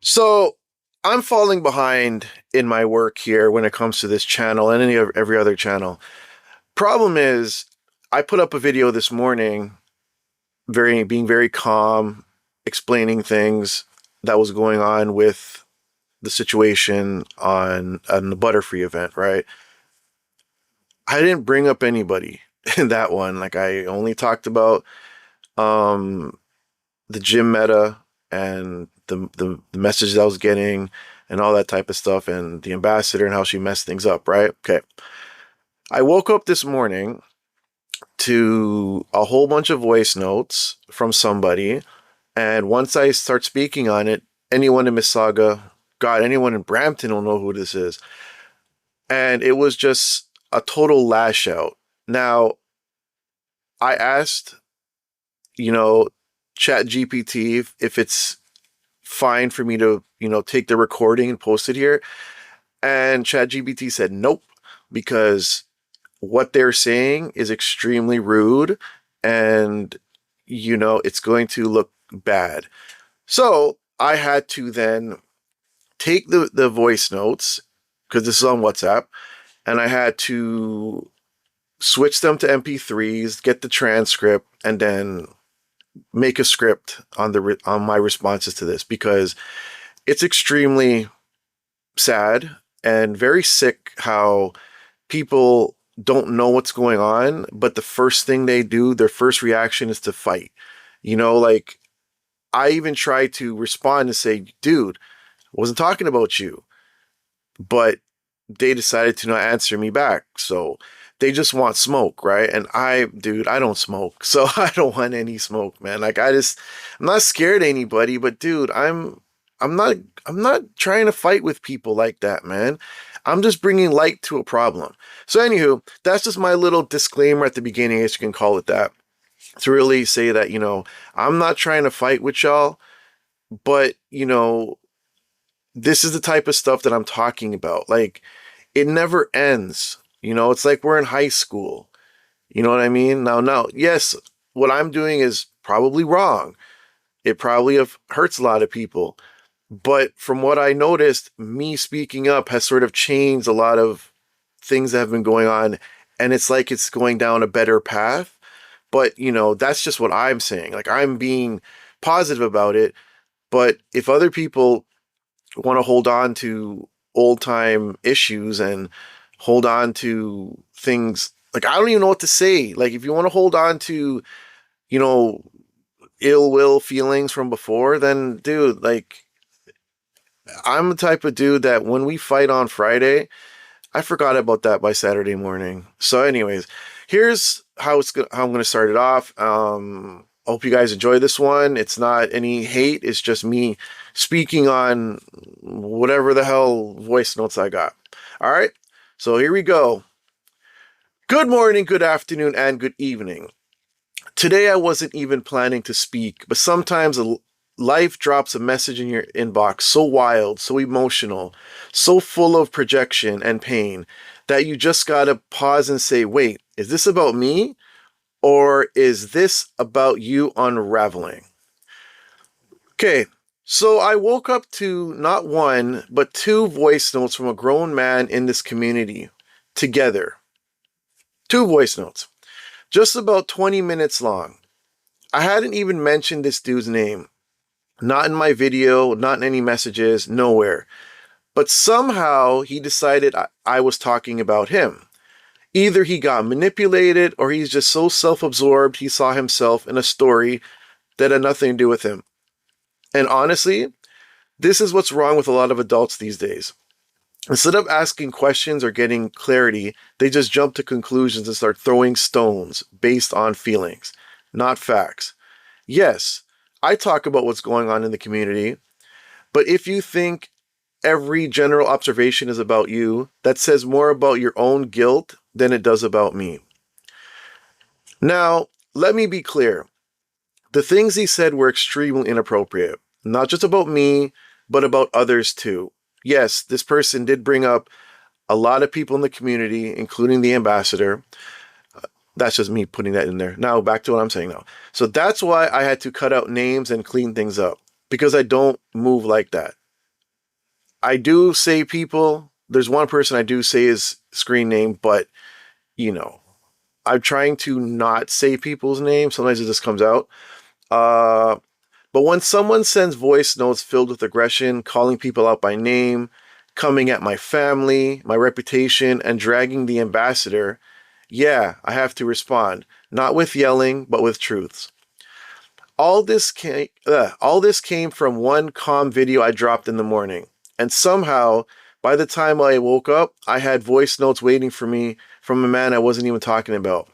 So I'm falling behind in my work here when it comes to this channel and every other channel. Problem is, I put up a video this morning, being very calm, explaining things that was going on with the situation on the Butterfree event, right? I didn't bring up anybody in that one. Like I only talked about um the gym meta and the message that I was getting and all that type of stuff and the ambassador and how she messed things up, right? Okay. I woke up this morning to a whole bunch of voice notes from somebody, and once I start speaking on it, anyone in Mississauga, God, anyone in Brampton will know who this is. And it was just a total lash out. Now, I asked, you know, Chat GPT if it's fine for me to, take the recording and post it here. And ChatGPT said nope, because what they're saying is extremely rude and, it's going to look bad. So I had to then take the voice notes, because this is on WhatsApp, and I had to switch them to MP3s, get the transcript, and then make a script on my responses to this, because it's extremely sad and very sick how people don't know what's going on, but the first thing they do, their first reaction is to fight. Like I even tried to respond and say, dude, I wasn't talking about you, but they decided to not answer me back. So they just want smoke, right? And dude, I don't smoke. So I don't want any smoke, man. Like I'm not scared of anybody, but dude, I'm not I'm not trying to fight with people like that, man. I'm just bringing light to a problem. So anywho, that's just my little disclaimer at the beginning, as you can call it that, to really say that, I'm not trying to fight with y'all, but, this is the type of stuff that I'm talking about. Like, it never ends. It's like we're in high school. You know what I mean? Now, yes, what I'm doing is probably wrong. It probably hurts a lot of people. But from what I noticed, me speaking up has sort of changed a lot of things that have been going on. And it's like it's going down a better path. But, that's just what I'm saying. Like, I'm being positive about it. But if other people want to hold on to old time issues and hold on to things, like, I don't even know what to say. Like, if you want to hold on to, you know, ill will feelings from before, then dude, like, I'm the type of dude that when we fight on Friday, I forgot about that by Saturday morning. So, anyways, here's how I'm going to start it off. I hope you guys enjoy this one. It's not any hate. It's just me speaking on whatever the hell voice notes I got. All right. So here we go. Good morning, good afternoon, and good evening. Today I wasn't even planning to speak, but sometimes life drops a message in your inbox so wild, so emotional, so full of projection and pain that you just gotta pause and say, wait, is this about me? Or is this about you unraveling? Okay, so I woke up to not one, but two voice notes from a grown man in this community together. Two voice notes, just about 20 minutes long. I hadn't even mentioned this dude's name. Not in my video, not in any messages, nowhere. But somehow he decided I was talking about him. Either he got manipulated or he's just so self-absorbed he saw himself in a story that had nothing to do with him. And honestly, this is what's wrong with a lot of adults these days. Instead of asking questions or getting clarity, they just jump to conclusions and start throwing stones based on feelings, not facts. Yes, I talk about what's going on in the community, but if you think every general observation is about you, that says more about your own guilt than it does about me. Now, let me be clear. The things he said were extremely inappropriate, not just about me, but about others too. Yes, this person did bring up a lot of people in the community, including the ambassador. That's just me putting that in there. Now, back to what I'm saying now. So that's why I had to cut out names and clean things up, because I don't move like that. I do say people. There's one person I do say his screen name, but you know, I'm trying to not say people's names. Sometimes it just comes out. Uh, but when someone sends voice notes filled with aggression, calling people out by name, coming at my family, my reputation, and dragging the ambassador, yeah, I have to respond. Not with yelling, but with truths. All this came from one calm video I dropped in the morning. And somehow, by the time I woke up, I had voice notes waiting for me from a man I wasn't even talking about.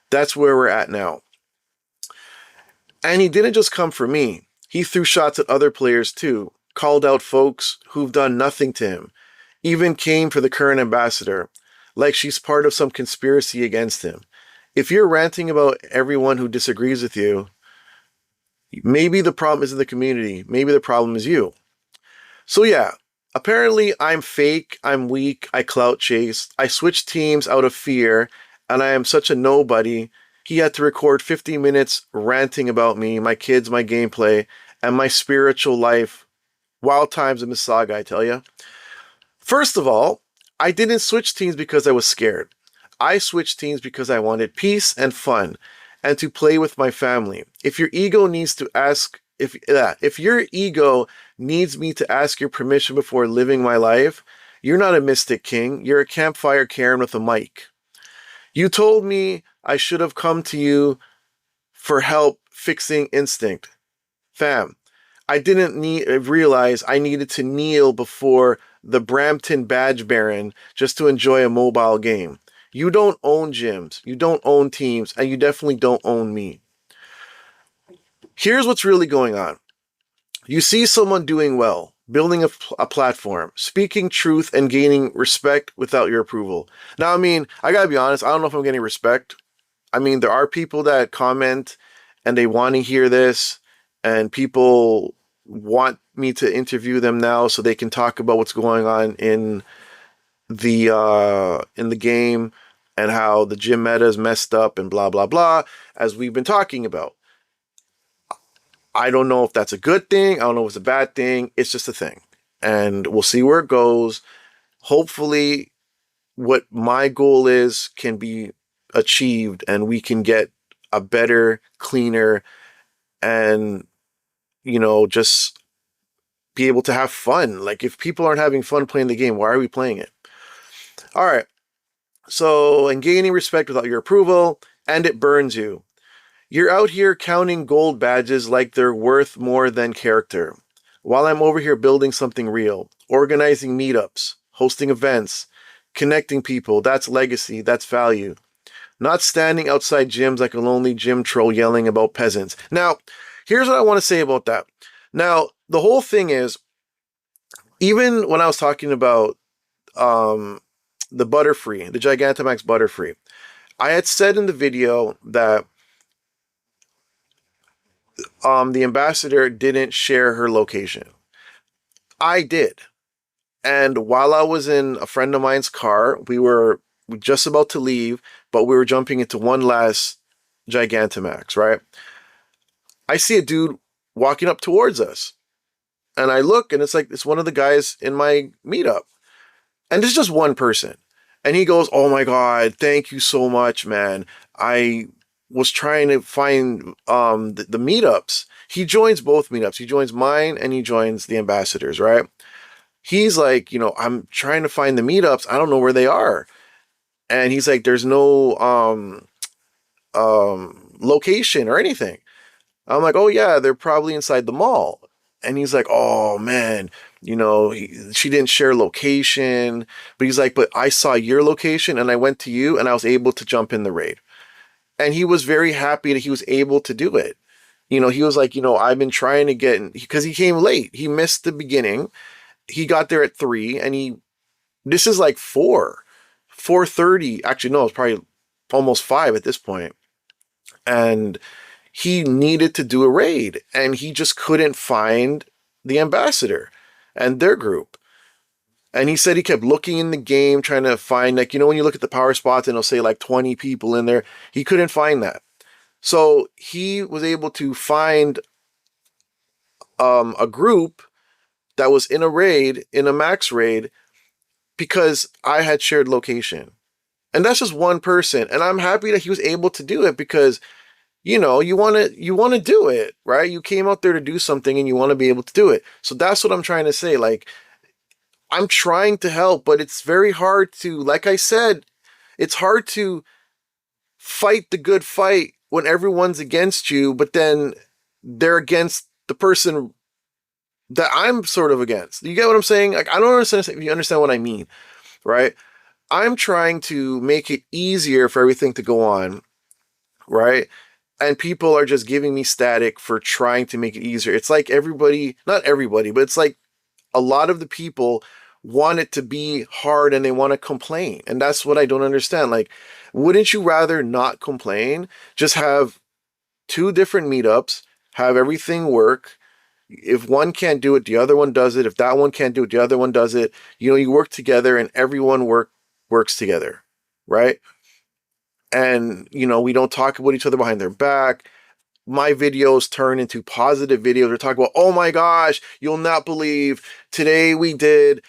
That's where we're at now. And he didn't just come for me. He threw shots at other players too, called out folks who've done nothing to him, even came for the current ambassador, like she's part of some conspiracy against him. If you're ranting about everyone who disagrees with you, maybe the problem isn't the community. Maybe the problem is you. So yeah, apparently I'm fake, I'm weak, I clout chase, I switch teams out of fear, and I am such a nobody. He had to record 50 minutes ranting about me, my kids, my gameplay, and my spiritual life. Wild times in Mississauga, I tell ya. First of all, I didn't switch teams because I was scared. I switched teams because I wanted peace and fun and to play with my family. If your ego needs to ask if your ego needs me to ask your permission before living my life, you're not a mystic king. You're a campfire Karen with a mic. You told me I should have come to you for help fixing instinct. Fam, I didn't realize I needed to kneel before the Brampton Badge Baron just to enjoy a mobile game. You don't own gyms, you don't own teams, and you definitely don't own me. Here's what's really going on. You see someone doing well, building a platform, speaking truth and gaining respect without your approval. Now, I mean, I gotta be honest, I don't know if I'm getting respect. I mean, there are people that comment and they want to hear this, and people want me to interview them now so they can talk about what's going on in the game and how the gym meta is messed up and blah blah blah, as we've been talking about. I don't know if that's a good thing. I don't know if it's a bad thing. It's just a thing. And we'll see where it goes. Hopefully, what my goal is can be achieved and we can get a better, cleaner, and, just be able to have fun. Like, if people aren't having fun playing the game, why are we playing it? All right. So, and gaining respect without your approval, and it burns you. You're out here counting gold badges like they're worth more than character, while I'm over here building something real, organizing meetups, hosting events, connecting people. That's legacy, that's value. Not standing outside gyms like a lonely gym troll yelling about peasants. Now, here's what I want to say about that. Now, the whole thing is, even when I was talking about the Butterfree, the Gigantamax Butterfree, I had said in the video that the ambassador didn't share her location. I did. And while I was in a friend of mine's car, we were just about to leave, but we were jumping into one last Gigantamax, right? I see a dude walking up towards us. And I look, and it's one of the guys in my meetup. And it's just one person. And he goes, "Oh my God, thank you so much, man. I was trying to find the meetups." He joins both meetups. He joins mine and he joins the ambassadors, right? He's like, "I'm trying to find the meetups. I don't know where they are." And he's like, "There's no location or anything." I'm like, "Oh yeah, they're probably inside the mall." And he's like, "Oh man, she didn't share location." But he's like, "But I saw your location and I went to you and I was able to jump in the raid." And he was very happy that he was able to do it. He was like, "I've been trying to get," because he came late. He missed the beginning. He got there at 3 and this is like 4:30. Actually, no, it's probably almost 5 at this point. And he needed to do a raid and he just couldn't find the ambassador and their group. And he said he kept looking in the game, trying to find, like, when you look at the power spots and it'll say like 20 people in there, he couldn't find that. So he was able to find a group that was in a raid, in a max raid, because I had shared location. And that's just one person. And I'm happy that he was able to do it because, you want to do it, right? You came out there to do something and you want to be able to do it. So that's what I'm trying to say. Like, I'm trying to help, but it's very hard to, like I said, it's hard to fight the good fight when everyone's against you, but then they're against the person that I'm sort of against. You get what I'm saying? Like, I don't understand if you understand what I mean, right? I'm trying to make it easier for everything to go on, right? And people are just giving me static for trying to make it easier. It's like everybody, not everybody, but it's like a lot of the people want it to be hard and they want to complain. And that's what I don't understand. Like, wouldn't you rather not complain? Just have two different meetups, have everything work. If one can't do it, the other one does it. If that one can't do it, the other one does it. You work together and everyone works together, right? And, we don't talk about each other behind their back. My videos turn into positive videos. We're talking about, oh my gosh, you'll not believe today we did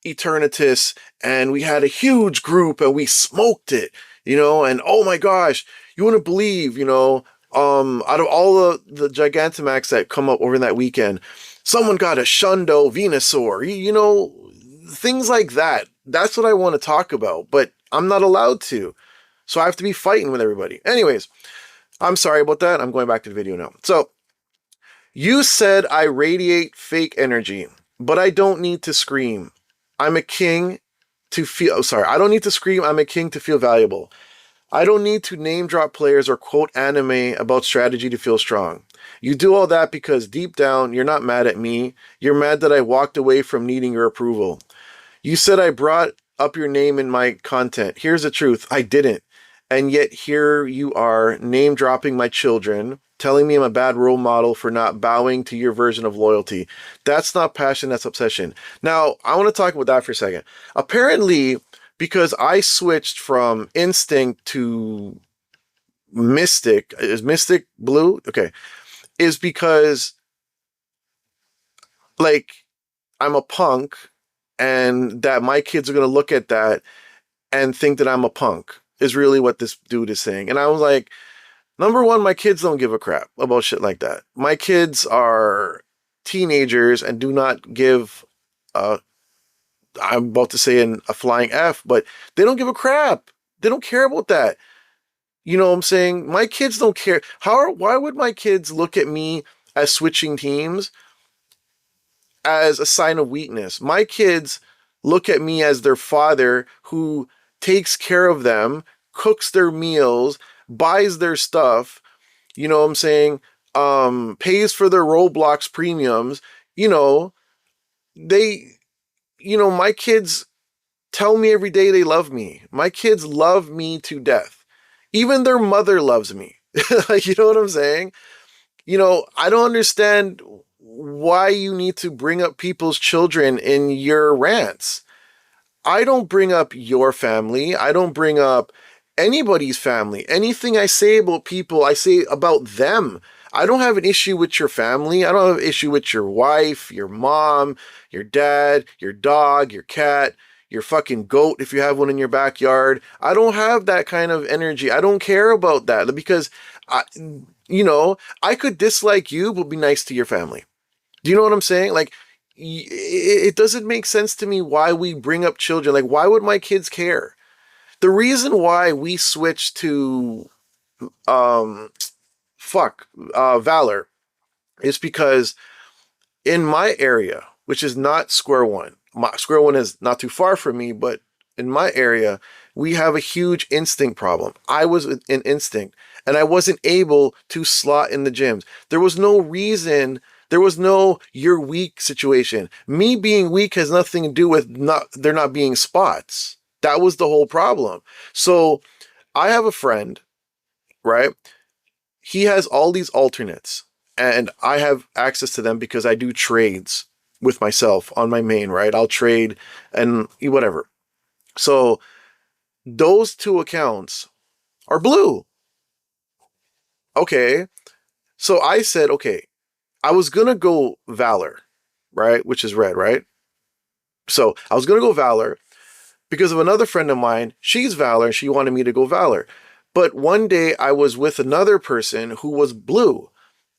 Eternatus and we had a huge group and we smoked it, and oh my gosh, you wouldn't believe, out of all the Gigantamax that come up over that weekend, someone got a Shundo Venusaur, things like that. That's what I want to talk about, but I'm not allowed to. So I have to be fighting with everybody. Anyways, I'm sorry about that. I'm going back to the video now. So, you said I radiate fake energy, but I don't need to scream. I'm a king to feel, I don't need to scream. I'm a king to feel valuable. I don't need to name drop players or quote anime about strategy to feel strong. You do all that because deep down, you're not mad at me. You're mad that I walked away from needing your approval. You said I brought up your name in my content. Here's the truth. I didn't. And yet here you are name dropping my children, telling me I'm a bad role model for not bowing to your version of loyalty. That's not passion, that's obsession. Now, I want to talk about that for a second. Apparently, because I switched from Instinct to Mystic, is Mystic blue? Okay. Is because, like, I'm a punk and that my kids are going to look at that and think that I'm a punk, is really what this dude is saying. And I was like, number one, my kids don't give a crap about shit like that. My kids are teenagers and do not give, I'm about to say a flying F, but they don't give a crap. They don't care about that. You know what I'm saying? My kids don't care. Why would my kids look at me as switching teams as a sign of weakness? My kids look at me as their father who takes care of them, cooks their meals, buys their stuff, you know what I'm saying, pays for their Roblox premiums, they, my kids tell me every day they love me. My kids love me to death. Even their mother loves me. You know what I'm saying? I don't understand why you need to bring up people's children in your rants. I don't bring up your family. I don't bring up anybody's family. Anything I say about people, I say about them. I don't have an issue with your family. I don't have an issue with your wife, your mom, your dad, your dog, your cat, your fucking goat if you have one in your backyard. I don't have that kind of energy. I don't care about that because, I could dislike you but be nice to your family. Do you know what I'm saying? Like, it doesn't make sense to me why we bring up children. Like, why would my kids care? The reason why we switched to Valor is because in my area, which is not Square One, Square One is not too far from me, but in my area, we have a huge instinct problem. I was in instinct and I wasn't able to slot in the gyms. There was no reason. There was no you're weak situation. Me being weak has nothing to do with there not being spots. That was the whole problem. So I have a friend, right? He has all these alternates and I have access to them because I do trades with myself on my main, right? I'll trade and whatever. So those two accounts are blue. Okay. So I said, okay, I was going to go Valor. right? Which is red, right? So I was going to go Valor because of another friend of mine. She's Valor and she wanted me to go Valor. But one day I was with another person who was blue,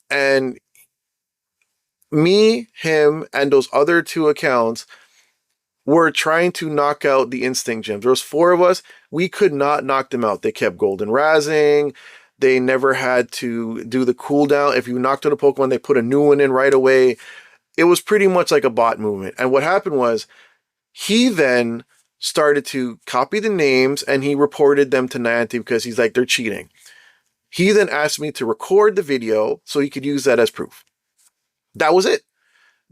and me, him, and those other two accounts were trying to knock out the Instinct gyms. There was four of us. We could not knock them out. They kept golden razzing. They never had to do the cooldown. If you knocked out a Pokemon, they put a new one in right away. It was pretty much like a bot movement. And what happened was he then started to copy the names and he reported them to Niantic because he's like, they're cheating. He then asked me to record the video so he could use that as proof. That was it.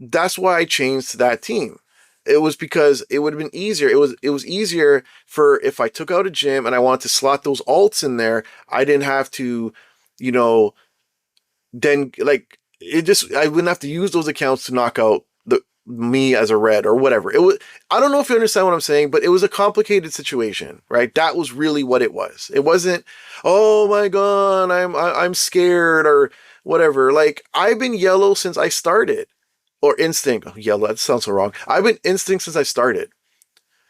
That's why I changed to that team. It was because it would have been easier. It was easier for if I took out a gym and I wanted to slot those alts in there, I didn't have to, you know, then like it just I wouldn't have to use those accounts to knock out me as a red or whatever. It was, I don't know if you understand what I'm saying, but it was a complicated situation, right? That was really what it was. It wasn't, oh my God, I'm scared or whatever. Like I've been yellow since I started. Or Instinct. Oh, yellow, that sounds so wrong. I've been Instinct since I started.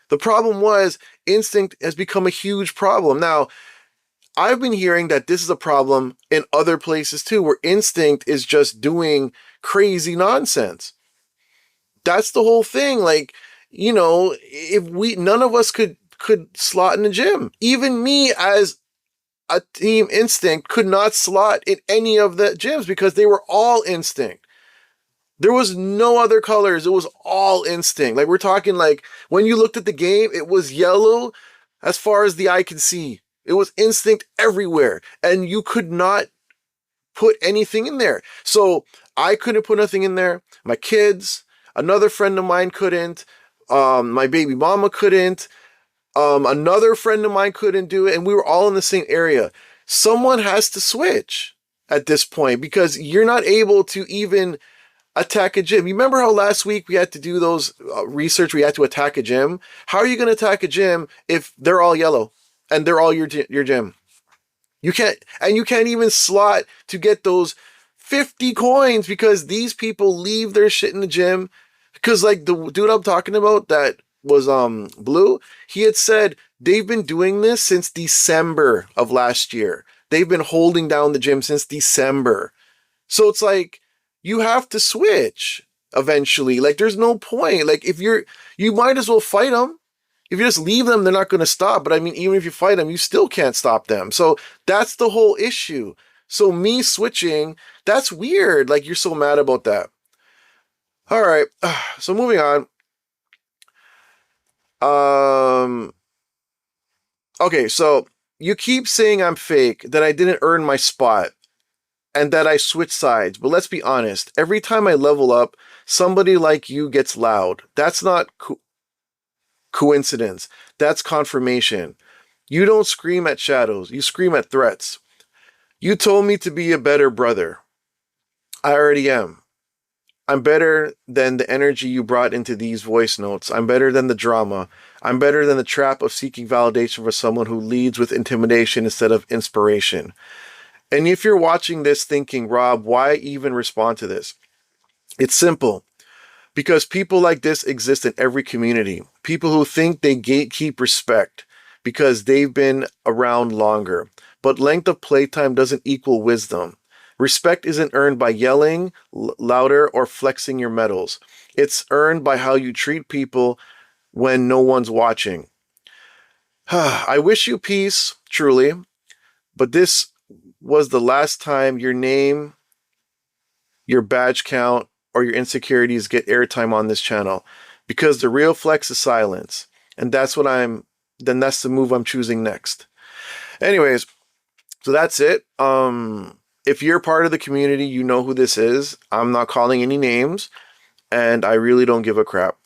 The problem was Instinct has become a huge problem. Now, I've been hearing that this is a problem in other places too, where Instinct is just doing crazy nonsense. That's the whole thing. Like, you know, if none of us could slot in the gym. Even me as a team Instinct could not slot in any of the gyms because they were all Instinct. There was no other colors. It was all Instinct. Like we're talking like when you looked at the game, it was yellow as far as the eye could see. It was Instinct everywhere. And you could not put anything in there. So I couldn't put nothing in there. My kids, another friend of mine couldn't. My baby mama couldn't. Another friend of mine couldn't do it. And we were all in the same area. Someone has to switch at this point because you're not able to even attack a gym. You remember how last week we had to do those research? We had to attack a gym. How are you going to attack a gym if they're all yellow and they're all your gym? You can't even slot to get those 50 coins because these people leave their shit in the gym. Because like the dude I'm talking about that was blue, he had said they've been doing this since December of last year. They've been holding down the gym since December. So it's like you have to switch eventually. Like there's no point. Like you might as well fight them. If you just leave them, they're not going to stop. But I mean, even if you fight them, you still can't stop them. So that's the whole issue. So me switching, that's weird. Like you're so mad about that. All right. So moving on. Okay. So you keep saying I'm fake, that I didn't earn my spot, and that I switch sides. But let's be honest. Every time I level up, somebody like you gets loud. That's not coincidence. That's confirmation. You don't scream at shadows. You scream at threats. You told me to be a better brother. I already am. I'm better than the energy you brought into these voice notes. I'm better than the drama. I'm better than the trap of seeking validation for someone who leads with intimidation instead of inspiration. And if you're watching this thinking, Rob, why even respond to this? It's simple. Because people like this exist in every community. People who think they gatekeep respect because they've been around longer. But length of playtime doesn't equal wisdom. Respect isn't earned by yelling louder or flexing your medals. It's earned by how you treat people when no one's watching. I wish you peace, truly, but this was the last time your name, your badge count, or your insecurities get airtime on this channel, because the real flex is silence. And that's the move I'm choosing next. Anyways, so that's it. If you're part of the community, you know who this is. I'm not calling any names, and I really don't give a crap.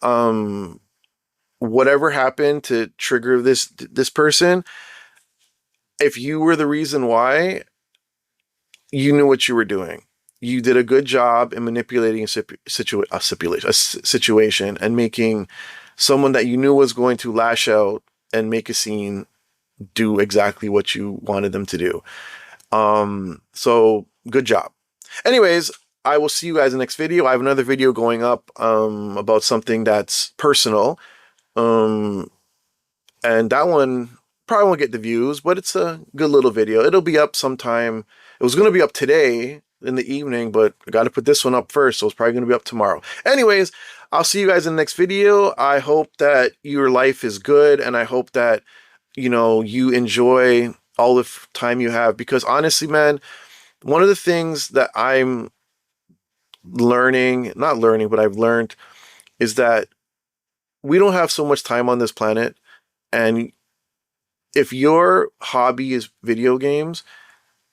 Whatever happened to trigger this person, if you were the reason why, you knew what you were doing. You did a good job in manipulating a situation and making someone that you knew was going to lash out and make a scene do exactly what you wanted them to do. So good job. Anyways, I will see you guys in the next video. I have another video going up about something that's personal. And that one probably won't get the views, but it's a good little video. It'll be up sometime. It was going to be up today in the evening, but I got to put this one up first, so it's probably going to be up tomorrow. Anyways, I'll see you guys in the next video. I hope that your life is good, and I hope that, you know, you enjoy all the time you have, because honestly, man, one of the things that I'm not learning, but I've learned is that we don't have so much time on this planet. And if your hobby is video games,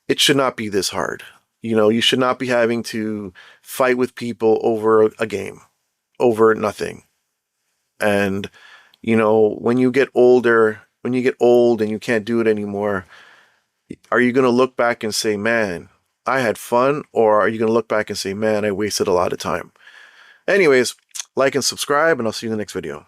it should not be this hard. You know, you should not be having to fight with people over a game, over nothing. And, you know, when you get older, when you get old and you can't do it anymore, are you going to look back and say, man, I had fun? Or are you going to look back and say, man, I wasted a lot of time? Anyways, like and subscribe, and I'll see you in the next video.